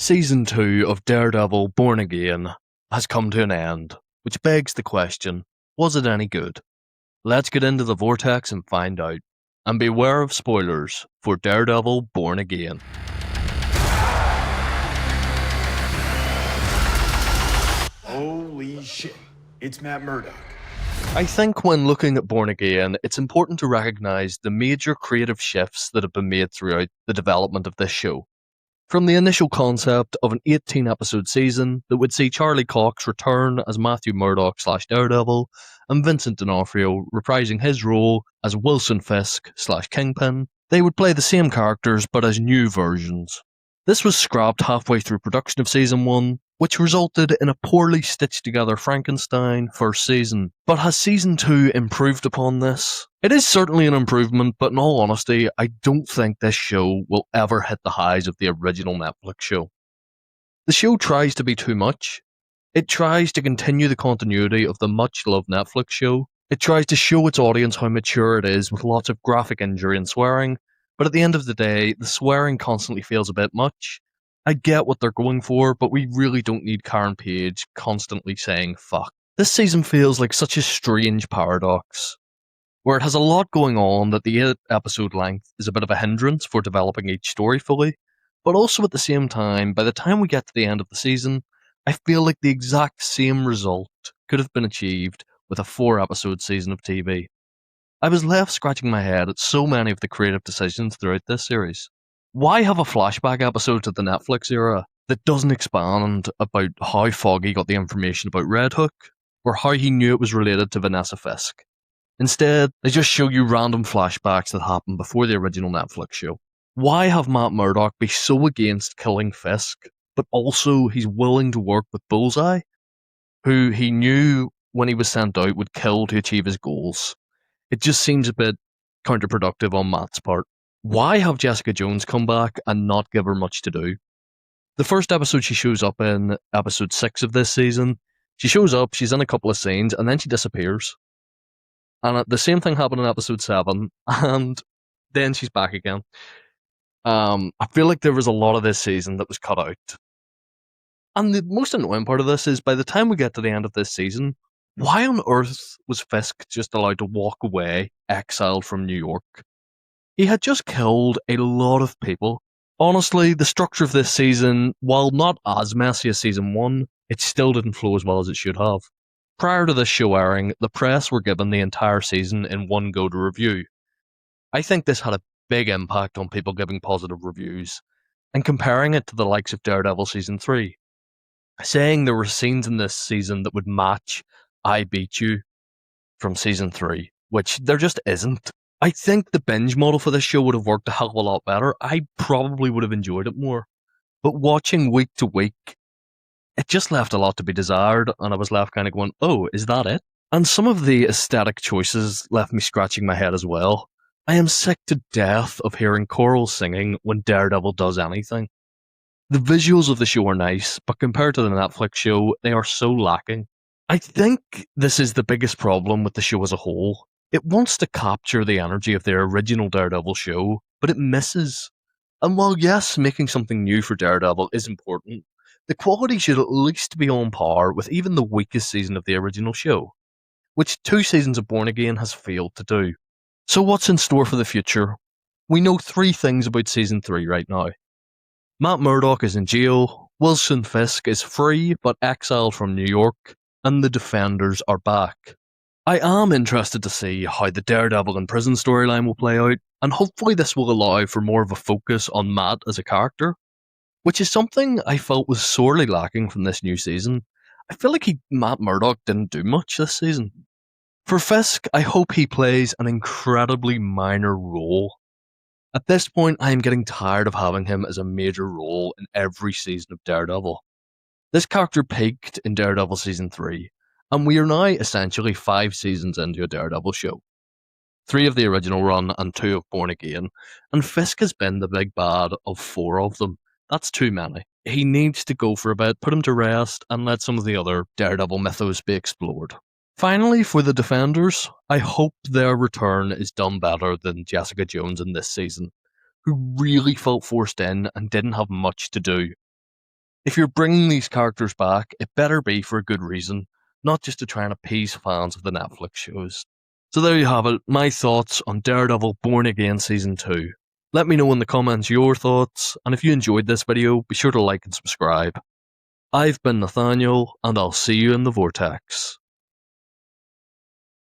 Season 2 of Daredevil Born Again has come to an end, which begs the question, was it any good? Let's get into the vortex and find out. And beware of spoilers for Daredevil Born Again. Holy shit, it's Matt Murdock. I think when looking at Born Again, it's important to recognise the major creative shifts that have been made throughout the development of this show. From the initial concept of an 18-episode season that would see Charlie Cox return as Matthew Murdock / Daredevil, and Vincent D'Onofrio reprising his role as Wilson Fisk / Kingpin, they would play the same characters but as new versions. This was scrapped halfway through production of Season 1, which resulted in a poorly stitched together Frankenstein first season. But has Season 2 improved upon this? It is certainly an improvement, but in all honesty, I don't think this show will ever hit the highs of the original Netflix show. The show tries to be too much. It tries to continue the continuity of the much-loved Netflix show. It tries to show its audience how mature it is with lots of graphic injury and swearing, but at the end of the day, the swearing constantly feels a bit much. I get what they're going for, but we really don't need Karen Page constantly saying fuck. This season feels like such a strange paradox, where it has a lot going on that the 8-episode length is a bit of a hindrance for developing each story fully, but also at the same time, by the time we get to the end of the season, I feel like the exact same result could have been achieved with a 4-episode season of TV. I was left scratching my head at so many of the creative decisions throughout this series. Why have a flashback episode to the Netflix era that doesn't expand about how Foggy got the information about Red Hook, or how he knew it was related to Vanessa Fisk? Instead, they just show you random flashbacks that happened before the original Netflix show. Why have Matt Murdock be so against killing Fisk, but also he's willing to work with Bullseye, who he knew when he was sent out would kill to achieve his goals? It just seems a bit counterproductive on Matt's part. Why have Jessica Jones come back and not give her much to do? The first episode she shows up in, episode 6 of this season, she shows up, she's in a couple of scenes, and then she disappears. And the same thing happened in episode 7, and then she's back again. I feel like there was a lot of this season that was cut out. And the most annoying part of this is, by the time we get to the end of this season, why on earth was Fisk just allowed to walk away, exiled from New York? He had just killed a lot of people. Honestly, the structure of this season, while not as messy as Season 1, it still didn't flow as well as it should have. Prior to this show airing, the press were given the entire season in one go to review. I think this had a big impact on people giving positive reviews, and comparing it to the likes of Daredevil Season 3. Saying there were scenes in this season that would match I Beat You from Season 3, which there just isn't. I think the binge model for this show would have worked a hell of a lot better. I probably would have enjoyed it more. But watching week to week, it just left a lot to be desired, and I was left kind of going, oh, is that it? And some of the aesthetic choices left me scratching my head as well. I am sick to death of hearing choral singing when Daredevil does anything. The visuals of the show are nice, but compared to the Netflix show, they are so lacking. I think this is the biggest problem with the show as a whole. It wants to capture the energy of their original Daredevil show, but it misses. And while yes, making something new for Daredevil is important, the quality should at least be on par with even the weakest season of the original show, which 2 seasons of Born Again has failed to do. So what's in store for the future? We know 3 things about Season 3 right now. Matt Murdock is in jail, Wilson Fisk is free but exiled from New York, and the Defenders are back. I am interested to see how the Daredevil in prison storyline will play out, and hopefully this will allow for more of a focus on Matt as a character, which is something I felt was sorely lacking from this new season. I feel like Matt Murdock didn't do much this season. For Fisk, I hope he plays an incredibly minor role. At this point, I am getting tired of having him as a major role in every season of Daredevil. This character peaked in Daredevil Season 3, and we are now essentially 5 seasons into a Daredevil show. 3 of the original run and 2 of Born Again, and Fisk has been the big bad of 4 of them. That's too many. He needs to go for a bit, put him to rest, and let some of the other Daredevil mythos be explored. Finally, for the Defenders, I hope their return is done better than Jessica Jones in this season, who really felt forced in and didn't have much to do. If you're bringing these characters back, it better be for a good reason, not just to try and appease fans of the Netflix shows. So there you have it, my thoughts on Daredevil Born Again Season 2. Let me know in the comments your thoughts, and if you enjoyed this video, be sure to like and subscribe. I've been Nathaniel, and I'll see you in the Vortex.